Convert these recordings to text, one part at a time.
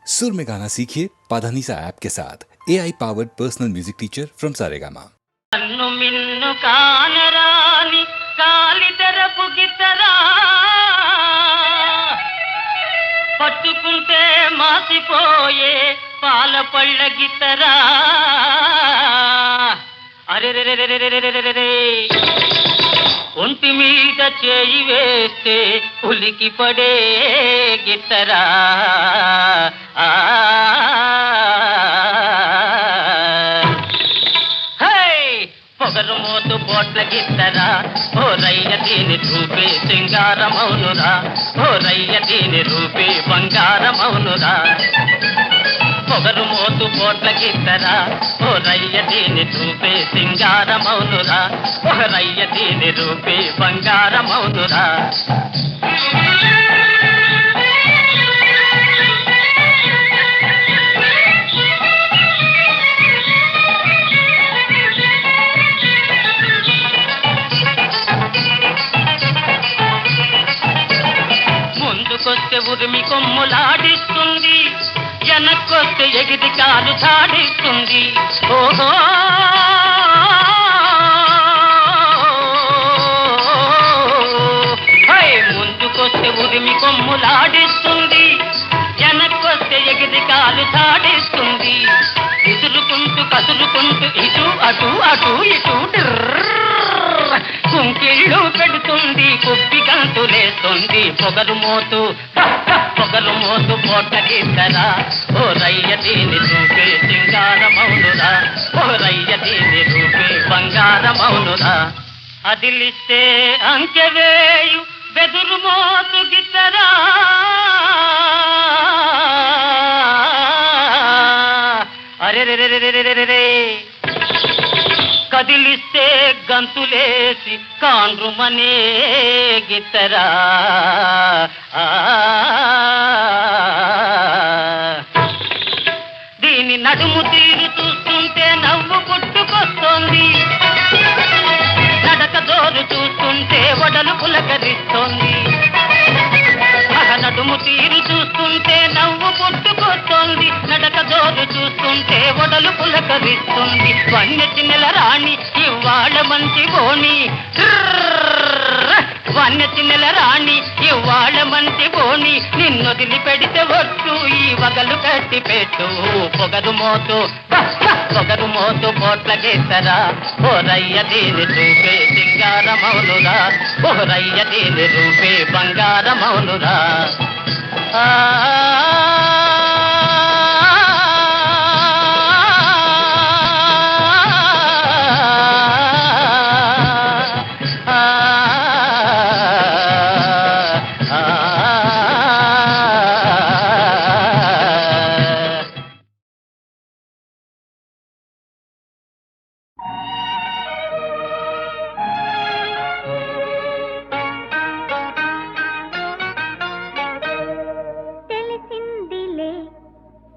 सुर में गाना सीखिए पाधानीसा ऐप के साथ AI powered personal music teacher from Saregama. కన్ను మిన్ను కానరాని కాలితరపు గిత్తరా పట్టుకుంటే మాసిపోయే పాల పళ్ళ గిత్తరా అరెరెరెరెరెరెరెరెరె ఒంటి మీద చేయి వేస్తే ఉలికి పడే గిత్తరా పొగరు మోతు పోట్ల గిత్తరా ఓ రయ్య దీని రూపే సింగారమౌనురా ఓ రయ్య దీని రూపే బంగారమౌనురా పొగరు మోతు పోట్ల గిత్తరా ఓ రయ్య దీని రూపే సింగారమౌనురా ఓ రయ్య దీని రూపే బంగారమౌనురా ముందుకొస్తే ఉరిమి కొమ్ములాడిస్తుంది, వెనక్కొస్తే ఎగిరి కాలు చాడిస్తుంది. ఓహో ముందుకొస్తే ఉరిమి కొమ్ములాడిస్తుంది, వెనక్కొస్తే ఎగిరి కాలు చాడిస్తుంది. విసురుకుంటూ కసురుకుంటూ ఇటు అటు అటు ఇటు కుంకిళ్ళు పెడుతుంది, కుప్పి గంతులేస్తుంది. పొగరు మోతు పోట గిత్తరా ఓ రయ్య దీని రూపే సింగారమౌనురా ఓ రయ్య దీని రూపే బంగారమౌనురా. అదిలిస్తే అంకెవేయు బెదురు మోతు గిత్తరా అరెరెరెరెరెరెరె కదిలిస్తే గంతులేసి కాండ్రుమనే గిత్తరా దీని నడుము తీరు చూస్తుంటే నవ్వు పుట్టుకొస్తోంది, నడక జోరు చూస్తుంటే వడలు పులకరిస్తోంది. నడుము తీరు చూస్తుంటే నవ్వు పుట్టుకొస్తోంది, నడక జోరు చూస్తుంటే వడలు పులకరిస్తుంది. వన్యచిన్నెల రాణి ఇవాళ మంచి బోణి, వన్యచిన్నెల రాణి ఇవాళ మంచి బోణి. నిన్నొదిలి పెడితే వద్దు ఈ వగలు కట్టి పెట్టు. పొగరు మోతు పోట్ల గిత్తరా ఓ రయ్య దీని రూపే సింగారమౌనురా ఓ రయ్య దీని రూపే బంగారమౌనురా.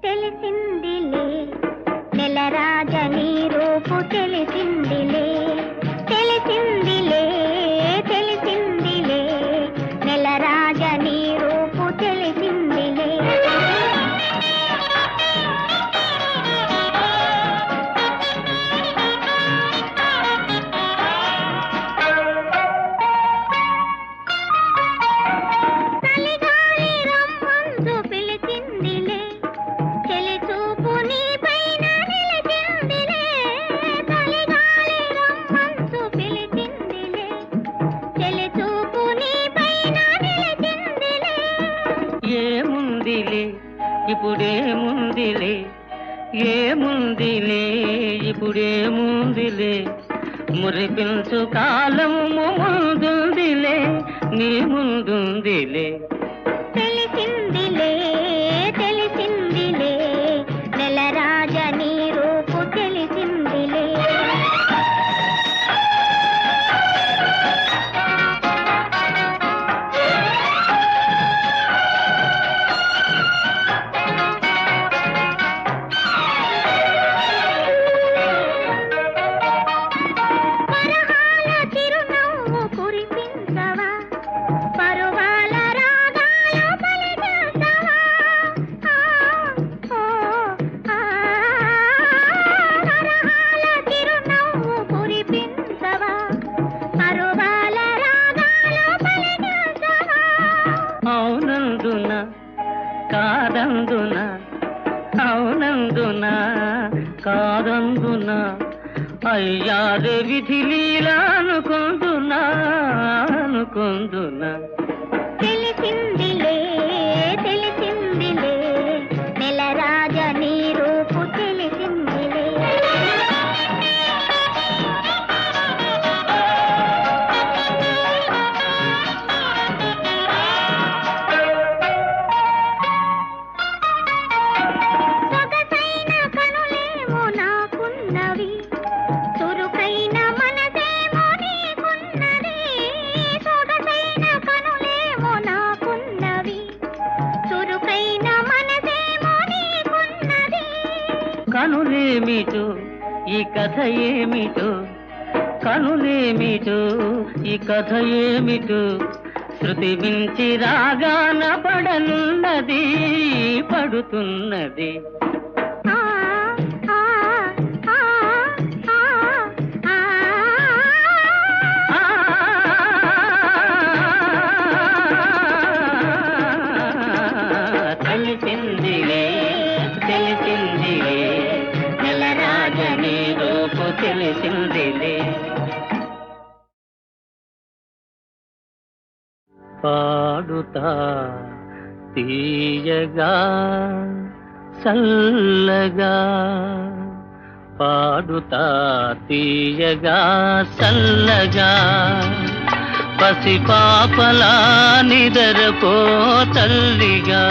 తెలిసిందిలే నెలరాజ నీ రూపు తెలిసిందిలే, తెలిసిందిలే తెలిసిందిలే నెలరాజ నీ రూపు తెలిసిందిలే. చలిగాలి రమ్మంటూ పిలిచిందిలే, చెలి చూపు నీ పైన నిలిచిందిలే. చలిగాలి రమ్మంటూ పిలిచిందిలే, చెలి చూపు నీ పైన నిలిచిందిలే. ఏముందిలే ఇప్పుడేముందిలే, ఏముందిలే ఇప్పుడేముందిలే, మురిపించు కాలము ముందుందిలే నీ ముందుందిలే. తెలిసిందిలే తెలిసిందిలే నెలరాజ నీ రూపు తెలిసిందిలే. పరహాల చిరునవ్వు కురిపించవా, పరువాల రాగ కాదందున అవునందున కాదందున అయ్యారే విధి లీలా అనుకుందునా అనుకుందునా తెలిసిందిలే తెలిసిందిలే నెలరాజ నీ రూపు తెలిసిందిలే సొగసైన కనులేమో నాకున్నవి చురుకైన మనసేమో నీకున్నది సొగసైన కనులేమో నాకున్నవి చురుకైన మనసేమో నీకున్నది కనులేమిటో ఈ కథ ఏమిటో కనులేమిటో ఈ కథ ఏమిటో శృతి మించి రాగాన పడనున్నది పడుతున్నది ఆ ఆ ఆ ఆ ఆ తెలిసిందిలే తెలిసిందిలే నెలరాజని రూపు తెలిసిందిలే పాడుతా తీయగా చల్లగా పాడుతా తీయగా చల్లగా పసిపాపలా నిదరపో తల్లిగా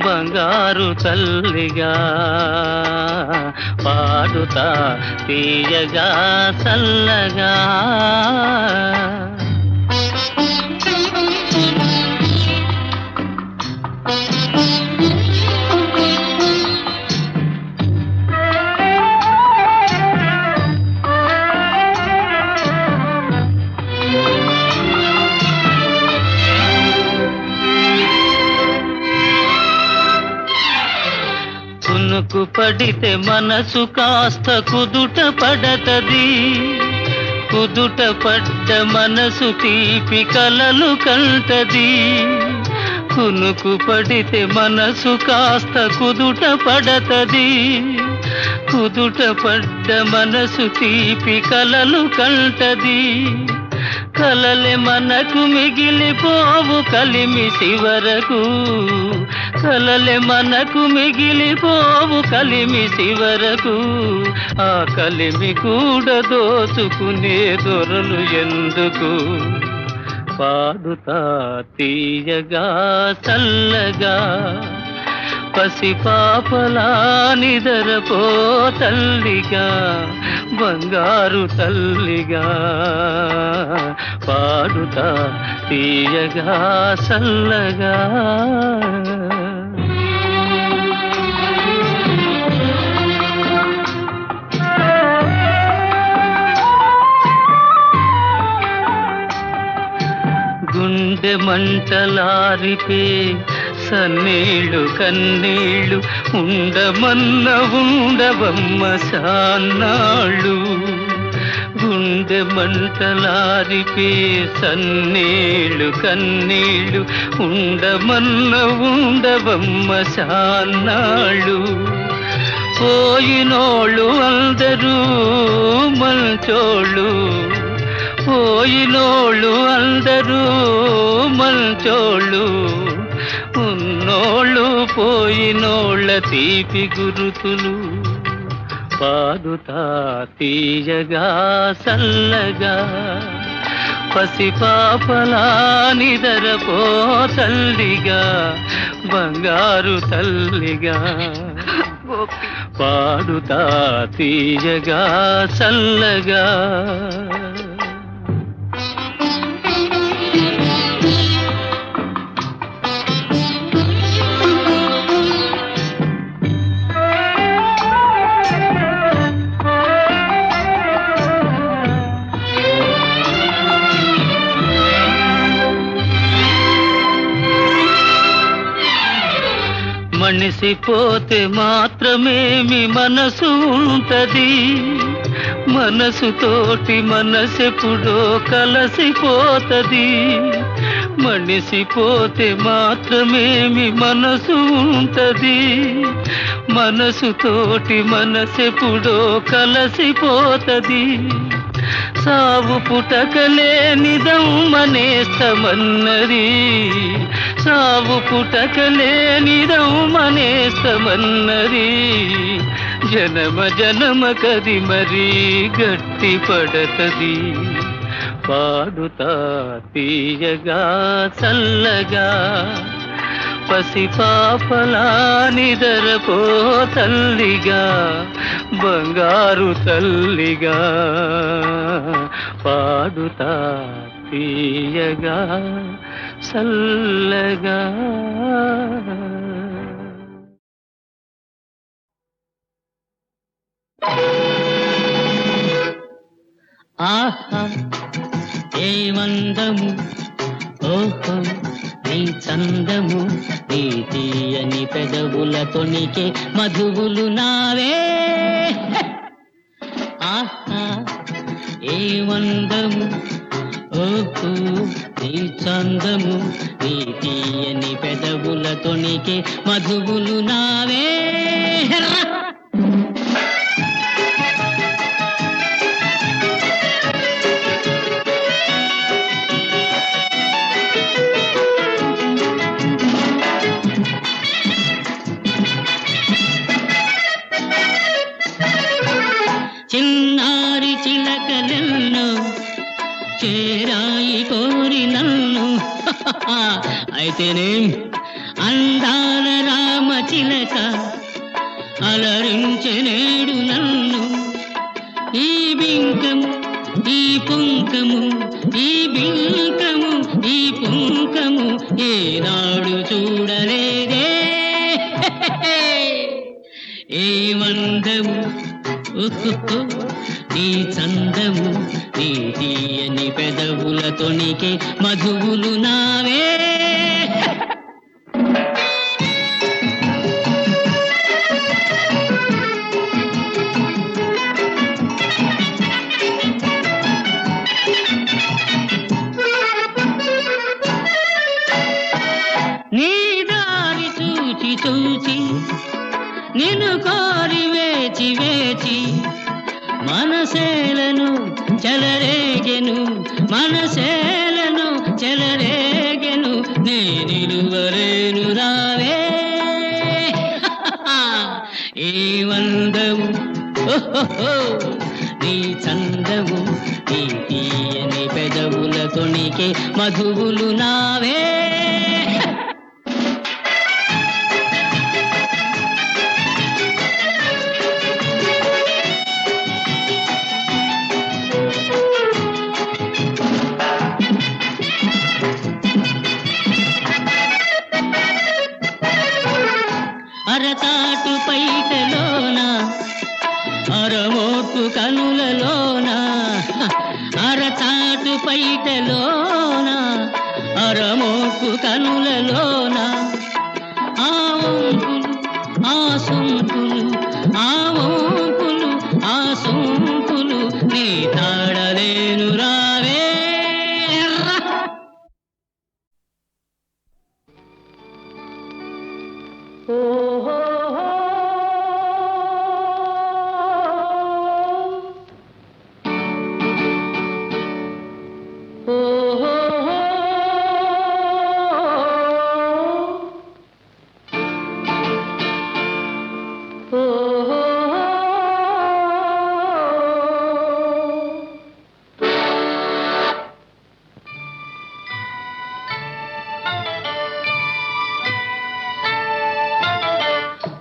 బంగారు తల్లిగా పాడుతా తీయగా చల్లగా కునుకు పడితే మనసు కాస్త కుదుట పడతది కుదుట పడ్డ మనసు తీపి కలలు కంటది కునుకు పడితే మనసు కాస్త కుదుట పడతది కుదుట పడ్డ మనసు తీపి కలలు కంటది కలలే మనకు మిగిలిపోవు కలిమి చివరకు కలలే మనకు మిగిలిపోవు కలిమి చివరకు ఆ కలిమి కూడా దోచుకునే దొరలు ఎందుకు పాడుతా తీయగా చల్లగా పసిపాపలా నిదరపో తల్లిగా బంగారు తల్లిగా పాడుతా తీయగా చల్లగా గుండె మంటలారిపే సన్నీళ్ళు కన్నీళ్ళు ఉండమన్న ఉండవమ్మ సాన్నాళ్ళు గుండె మంటలారిపే సన్నీళ్ళు కన్నీళ్ళు ఉండమన్న ఉండవమ్మ సాన్నాళ్ళు పోయినోళ్ళు అందరూ మంచోళ్ళు పోయినోళ్ళు అందరూ మంచోళ్ళు ఉన్నోళ్ళు పోయినోళ్ళ తీపి గురుతులు పాడుతా తీయగా చల్లగా పసిపాపలా నిదరపో తల్లిగా బంగారు తల్లిగా పాడుతా తీయగా చల్లగా మనిసిపోతే మాత్రమేమి మనసు ఉంటది మనసుతోటి మనసెప్పుడో కలసిపోతది మనిసిపోతే మాత్రమేమి మనసు ఉంటది, మనసుతోటి మనసెప్పుడో కలసిపోతది. సావు పుటకలేనిదం మనేస్తమన్నది, సావు పుటకలేనిదం మనేస్తమన్నది. జనమ జనమ కది మరీ గట్టి పడతది. పాడుతా తీయగా చల్లగా పసిపాపలా నిదరపో తల్లిగా, బంగారు తల్లిగా. పాడుతా తీయగా చల్లగా. ఆహా ఏ వందము, ఓహో నీ చందము, నీ తీయని పెదవుల తొణికే మధువులు నావే. ఆహా ఏ వందము, ఓహో నీ చందము, నీ తీయని పెదవుల తొణికే మధువులు నావే. చిన్నారి చిలకలెన్నో చేరాయి కోరి నన్ను. అయితేనే అందాల రామ చిలక అలరించెనేడు నన్ను. ఈ బింకము ఈ పుంకము, ఈ బింకము ఈ పుంకము ఏనాడు చూడలేదే. ఏ వందము, నీ చందము, నీ తీయని పెదవుల తొణికే మధువులు నావే. నీ దారి చూచి చూచి నిన్ను కోరి వేచి వేచి మనసేలను చెలరేగెను, మనసేలను చెలరేగెను. నే నిలువరేను రావే. ఏ వందము, నీ చందము, నీ తీయని పెదవుల తొణికే మధువులు నావే. అరతాటు పైటలోన, అరమోటు కనులలోన, అరతాటు పైటలోన, అరమోటు కనులలోన. ఆ వంపులు ఆ సొంపులు, ఆ వంపులు ఆ సొంపులు నీ తాడలేను రావే.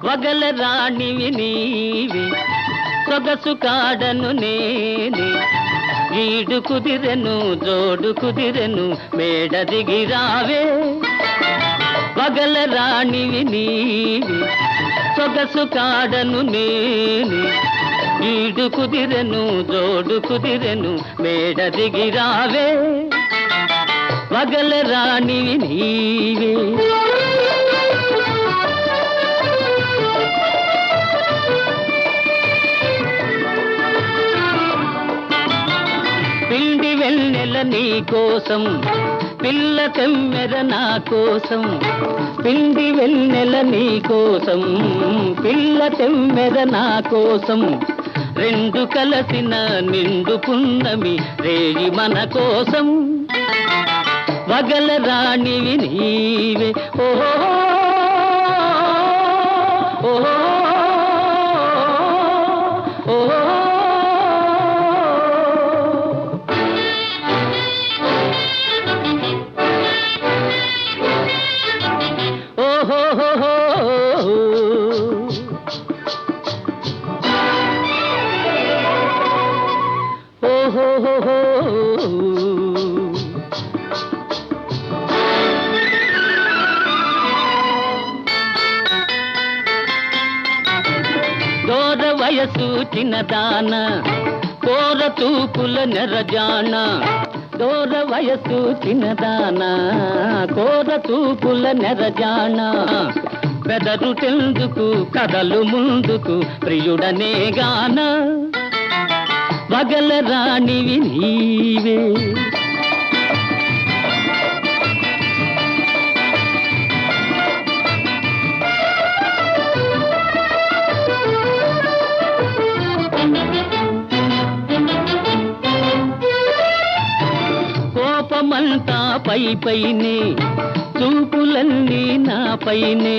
వగల రాణివి నీవి, సొగసు కాడను నేనే. ఈడు కుదిరెను జోడు కుదిరెను మేడ దిగిరావే. వగల రాణివి నీవి, సొగసు కాడను నేనే. ఈడు కుదిరెను జోడు కుదిరెను మేడ దిగిరావే. వగల రాణివి నీవే. పిండి వెన్నె వెన్నెల నీ కోసం పిల్ల తెమ్మెర నా కోసం పిండి వెన్నెల నీ కోసం పిల్ల తెమ్మెర నా కోసం రెండు కలసిన నిండు పున్నమి రేయి మన కోసం వగల రాణివి నీవే ఓహో ఓహో ఓహో దూర వయసు చిన్నదాన కోర తూపుల నెరజాన దూర వయసు చిన్నదాన కోర తూపుల నెరజాన బెదరు తెందుకు కదలు ముందుకు ప్రియుడనే గాన వగల రాణివి నీవే కోపమంతా పై పైనే చూపులన్నీ నా పైనే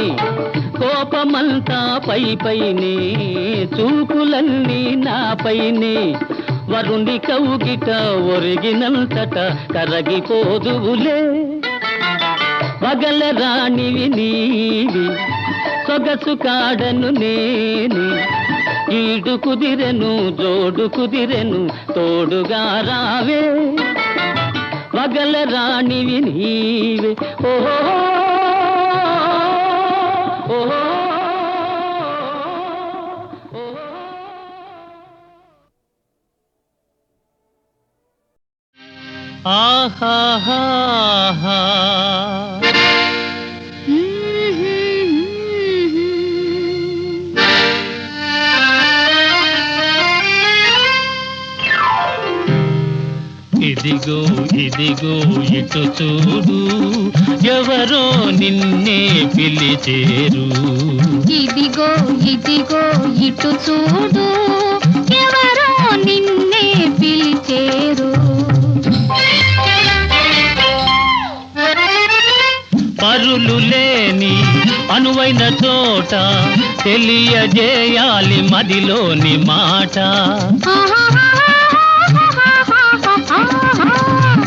కోపమంతా పై పైనే చూపులన్నీ నా పైనే వరుణి కౌగిట ఒరిగినంతట కరగిపోదువులే వగల రాణివి నీవి సొగసు కాడను నేని ఈడు కుదిరెను జోడు కుదిరెను తోడుగా రావే వగల రాణివి నీవే ఓహో ఓహో ఆహాహా ఇదిగో ఇదిగో ఇటు చూడు ఎవరో నిన్నే పిలిచేరు ఇదిగో ఇదిగో ఇటు చూడు ఎవరో నిన్నే పిలిచేరు పరులు లేని అనువైన చోట తెలియజేయాలి మదిలోని మాట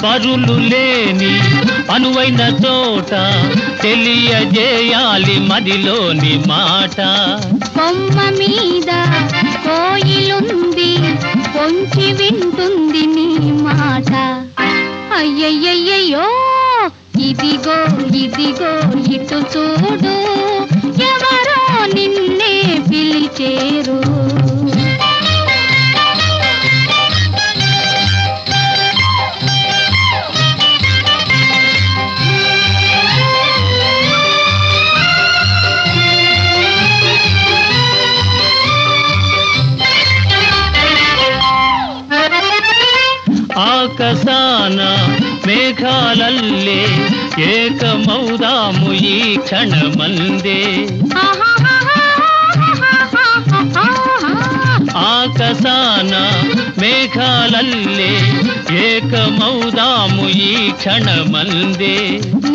పరులు లేని అనువైన చోట తెలియజేయాలి మదిలోని మాట బొమ్మ మీద కోయిలుంది పొంచి వింటుంది నీ మాట అయ్యయ్యయ్యో ఇదిగో ఇదిగో ఇటు చూడు ఎవరో నిన్నే పిలిచేరు ఆకాశాన మేఘాలల్లే ఏకమౌదాము ఈ క్షణమందే ఆకాశాన మేఘాలల్లే ఏకమౌదాము ఈ క్షణమందే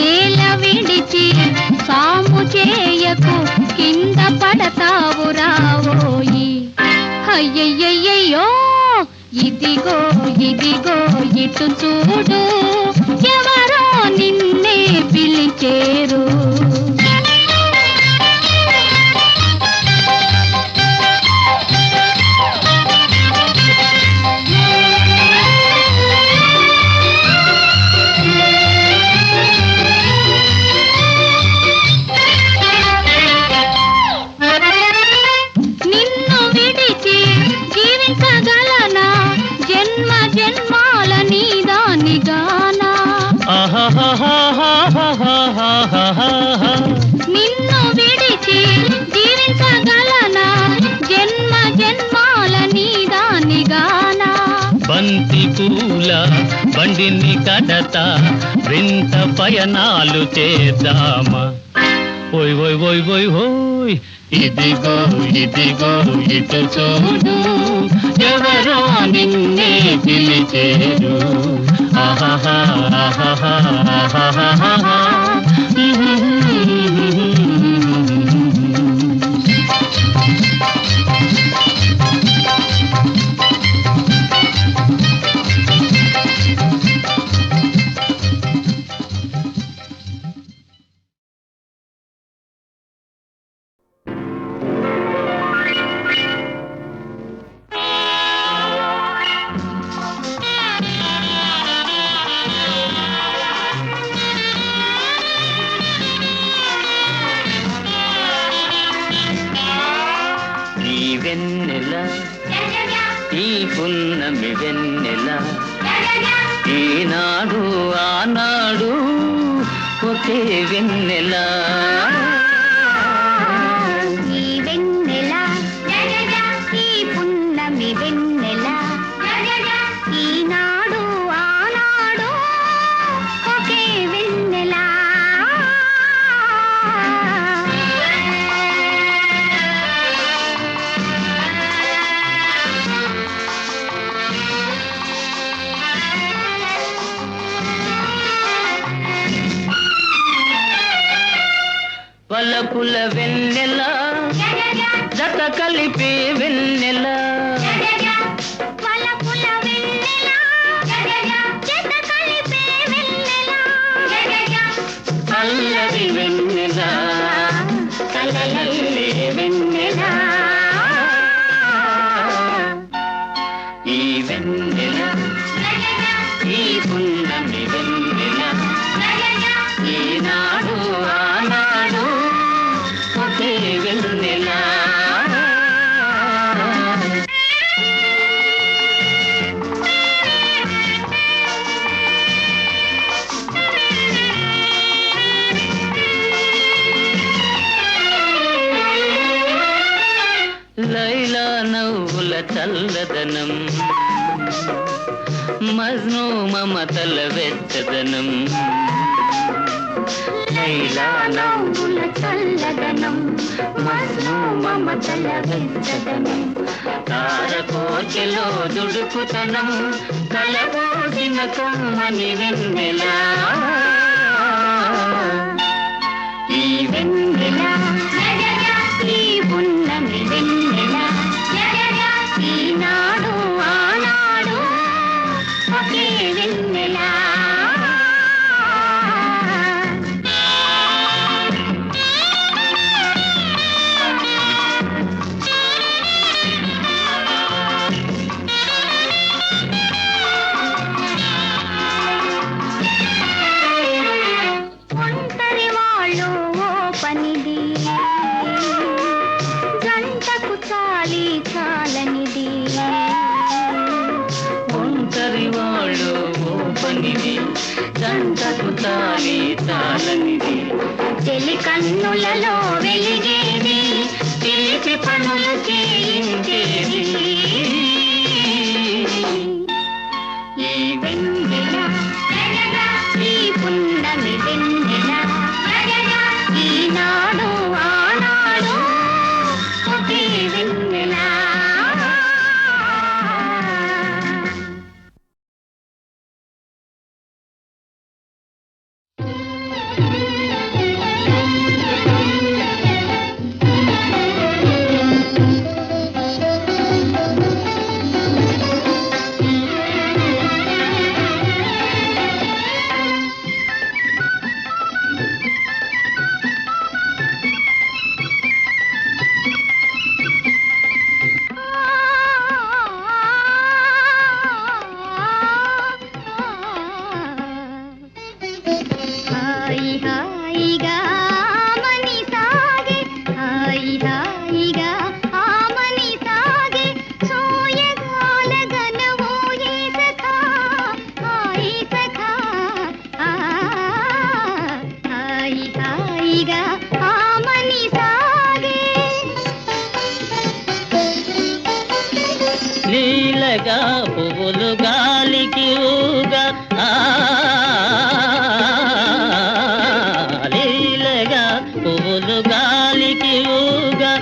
నేల విడిచి సాము చేయకు కింద పడతావు రావోయి అయ్యయ్యయ్యో ఇదిగో ఇదిగో ఇటు చూడు ఎవరో నిన్నే పిలిచేరు నిన్ను విడిచి జీవించగలనా జన్మ జన్మాల నీదానిగా బండిని కడతా వింత పయనాలు చేద్దామా ఓయ్ ఓయ్ ఓయ్ ఓయ్ ఓయ్ ఇదిగో ఇదిగో ఇటు చూడు ఎవరో నిన్నే పిలిచేరు ఆహాహా ఆహాహా ఆహాహా ఈ పున్నమి వెన్నెల ఈనాడు ఆనాడు ఒకే వెన్నెల ఈ వెన్నెల ఈ పున్నమి వెన్నెల ఈనాడు ఆనాడు ఒకే వెన్నెల వలపుల వెన్నెల జత కలిపే వెన్నెల వలపుల వెన్నెల జత కలిపే వెన్నెల అల్లరి వెన్నెల కలలల్లే వెన్నెల ఈ వెన్నెల ఈ పున్నమి వెన్నెల ఈనాడు ఆనాడు ఒకే వెన్నెల లైలా నవ్వుల చల్లదనం మజ్ను మమతల వెచ్చదనం లైలా నవ్వుల చల్లదనం మజ్ను మమతల వెచ్చదనం తారకోచెలో దుడుకుతనం కలబోసిన కమ్మని వెన్నెల ఈ వెన్నెల ఈ పున్నమి వెన్నెల ఈనాడు ఆనాడు ఒకే వెన్నెల ఒంటరి వాళ్ళు ఓ పనిది గంటకు చాలి చాలనిది ఒంటరి వాళ్ళు ఓ పనిది జంటకు తాలి చాలనిది చెలి కన్నులలో వెలిగేది తీపి పనులు చేయించేది ఈ వెన్నెల ఈ పున్నమి వెన్నెల ఈనాడు ఆనాడు ఒకే వెన్నెల హాయి హాయిగా మని సాగే హాయి హాయిగా ఆమని సాగే సోయగాల గనవో ఏ సఖా హాయి సఖా హాయి హాయిగా ఆమని సాగే నీలగా పువ్వులు గాలికి ఊగా లీలగా పువ్వులు గాలికి ఊగా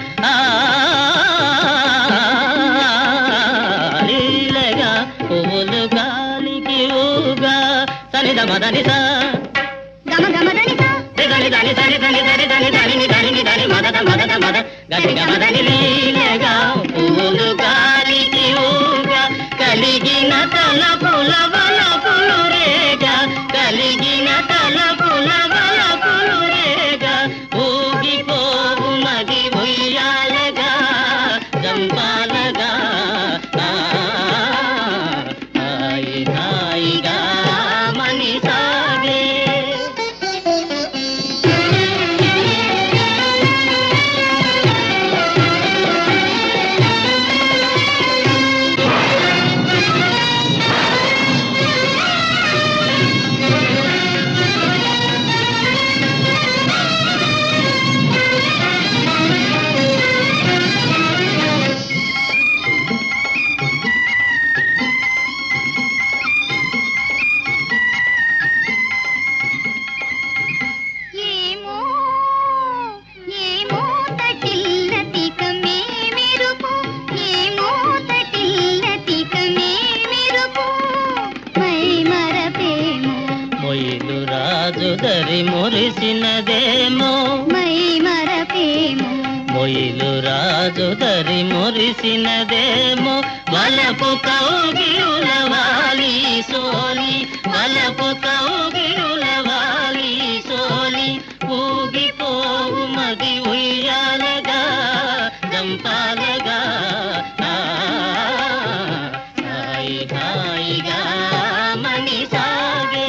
లీలగా పువ్వులు గాలికి ఊగా సనిద మదనిస గమ గమదనిస దని దని దని దని దని దని దని దని దని మదద మదద మద గది గమదని లీలగా పువ్వులు గాలికి ఊగా కలిగిన తలపుల వలపులు రేగా కలిగిన తలపుల వలపులు రేగా ఊగిపోవు మది ఉయ్యాలగా జంపాలగా హాయి హాయిగా మని సాగే ఏమో ఏమో తటిల్లతికమే మెరుపు ఏమో తటిల్లతికమే మెరుపు మై మరపేమో మొయిలు రాజు దరి మురిసినదేమో మై మరపేమో మొయిలు రాజు దరి మురిసినదేమో వలపు కౌగిరులవాలి సోలి వలపు కౌగిరులవాలి సోలి ఊగిపోవు మది ఉయ్యాలగా జంపాలగా హాయి హాయిగా మని సాగే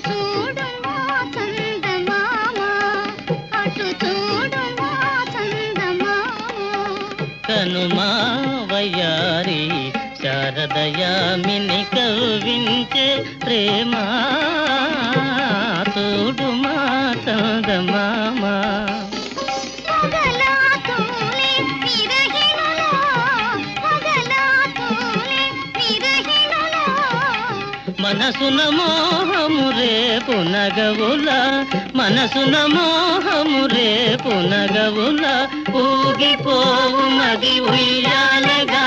చూడుమా చందమామ అటు చూడుమా చందమామ కనుమా వయ్యారి శారదయామిని కవ్వించే ప్రేమ చూడుమా చందమామ పగలాతోనే విరహిణులా పగలాతోనే విరహిణులా మనసున మోహము రేపు నగవుల మనసున మోహము రేపు నగవుల ఊగిపోవు మది ఉయ్యాలగా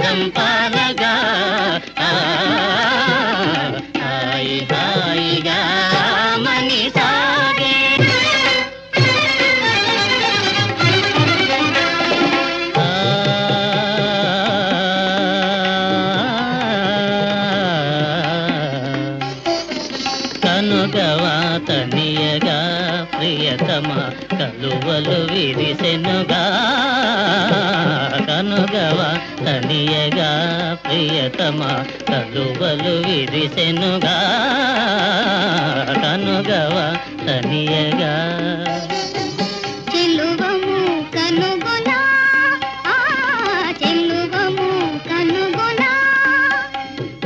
చంపాలగా హాయి హాయిగా మని సాగే కనుగవా తనియగా ప్రియతమ కలువలు విరిసెనుగా కనుగవా తనియగా ప్రియతమ కలువలు విరిసెనుగా కనుగవా తనియగా చెల్లువము కనుగొనా ఆ చెల్లువము కనుగొనా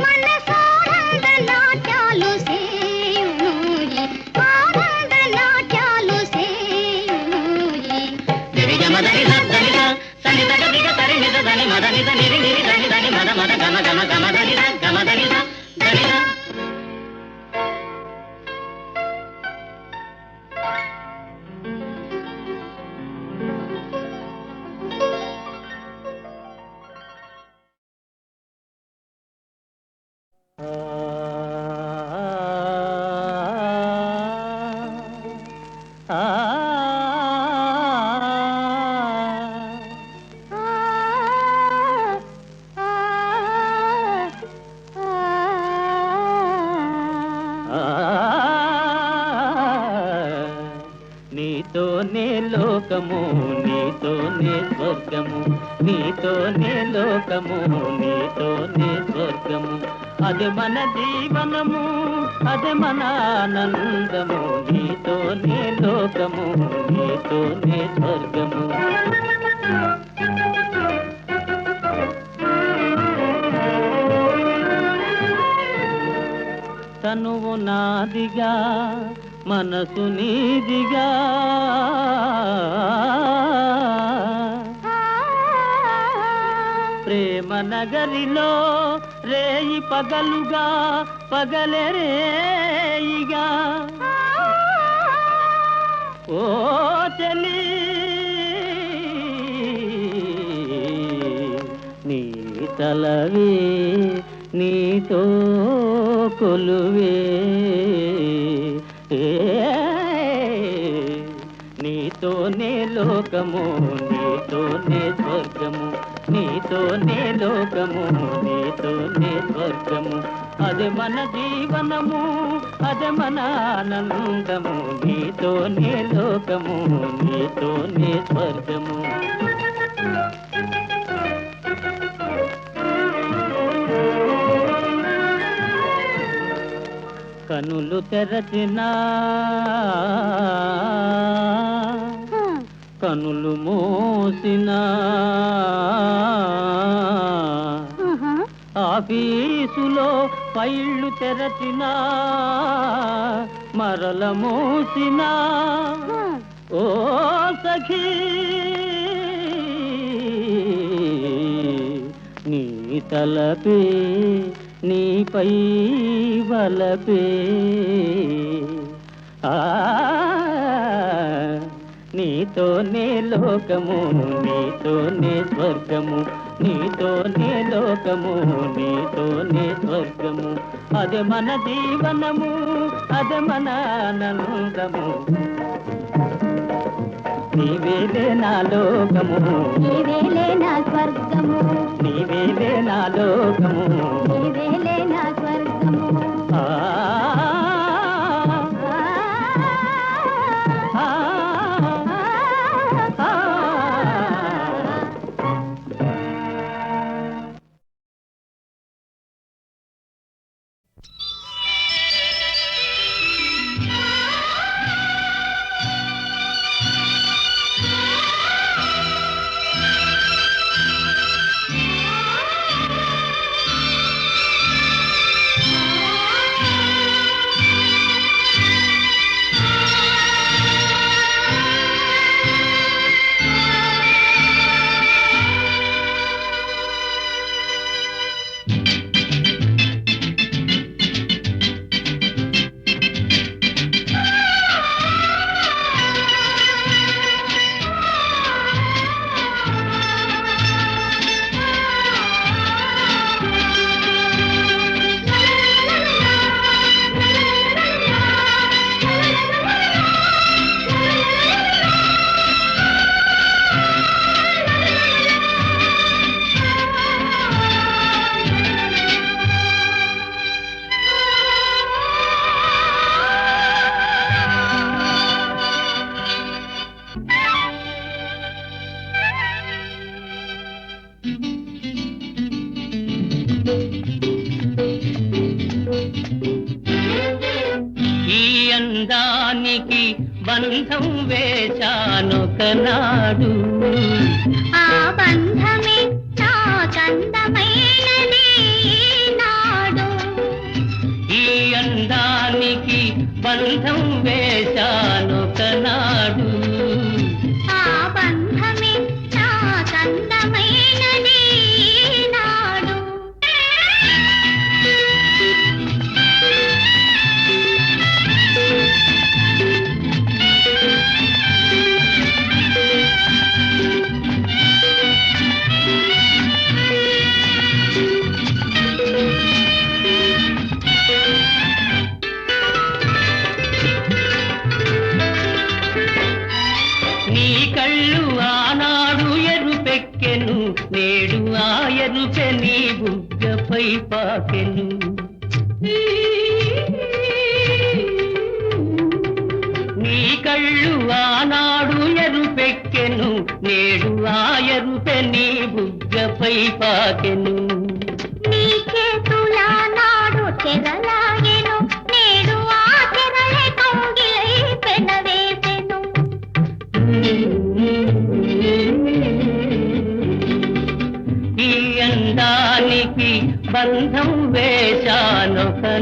మనసానంద నాట్యాలు సేయునోయి ఆనంద నాట్యాలు సేయునోయి దిరిగమదని సద్దనిద సనిద గదిగ తరినిద దని మదనిద నిరి నిరి దని దని మద మద గమ గమ గమదనిద గమదనిద దనిద నీతోనే లోకము నీతోనే స్వర్గము నీతోనే లోకము నీతోనే స్వర్గము అది మన జీవనము అది మన ఆనందము నీతోనే లోకము నీతోనే స్వర్గము తనువు నాదిగా మనసు నీదిగా ప్రేమ నగరిలో రేయి పగలుగా పగలే రేయిగా ఓ చెలి నీ తలవే నీతో కొలువే నీతోనే లోకము నీతోనే స్వర్గము నీతోనే లోకము నీతోనే స్వర్గము అది మన జీవనము అది మన ఆనందము నీతోనే లోకము నీతోనే స్వర్గము కనులు తెరచినా కనులు మోసినా ఆఫీసులో ఫైళ్ళు తెరచినా మరల మోసినా ఓ సఖీ నీ తలపే నీపై వలపే నీతోనే లోకము నీతోనే స్వర్గము నీతోనే లోకము నీతోనే స్వర్గము అది మన జీవనము అది మన ఆనందము నీవేలే నా లోకము నీవేలే నా స్వర్గము నీవేలే నా లోకము నీవేలే నా స్వర్గము అందానికి బంధం వేశానొకనాడు ఆ బంధమే నా చందమైనది నాడు ఈ అందానికి బంధం వేశానొకనాడు ఆ బంధమే నా చందమైనది నాడు నేడు ఆ ఎరుపె నీ బుగ్గపై పాకెను నీ కళ్ళు ఆనాడు నేడు ఆయరుపె నీ బుగ్గపై పాకెను. నీ చేతుల నాడు చెరలాగెను, నేడు ఆ చెరలే కౌగిలై పెనవేసెను. ఈ అందానికి బంధం వేశానొకనాడు.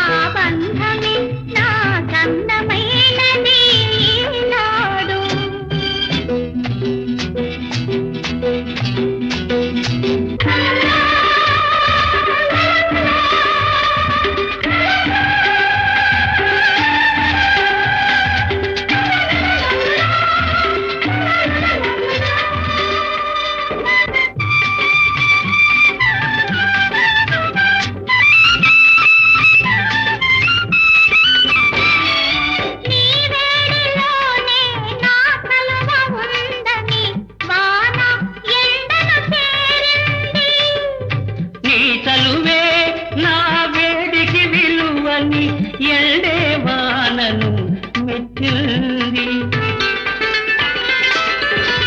ఆ బంధమే నా చందమైనది ఈనాడు. నీ వేడిలోనే నా కలువ ఉందని వాన ఎండను చేరింది. నీ చలువే నా వేడికి విలువని ఎండే వానను మెచ్చింది.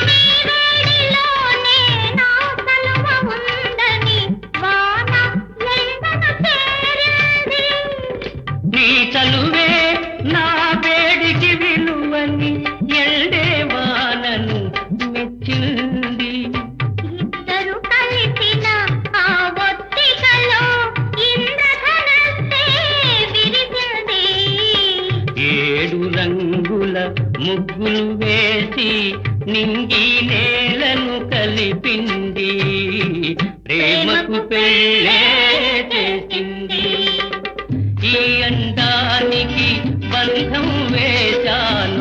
నీ వేడిలోనే నా కలువ ఉందని వాన ఎండను చేరింది. నీ చలువే నా వేడికి విలువని ఎండే వానను మెచ్చింది. ఇద్దరు కలిసిన ఆ ఒత్తికలో ఇంద్రధనస్సే విరిసింది. 7 రంగుల ముగ్గులు వేసి నింగి నేలను కలిపింది. ప్రేమకు పెళ్ళే చేసింది. ఈ అందానికి బంధం వేశాను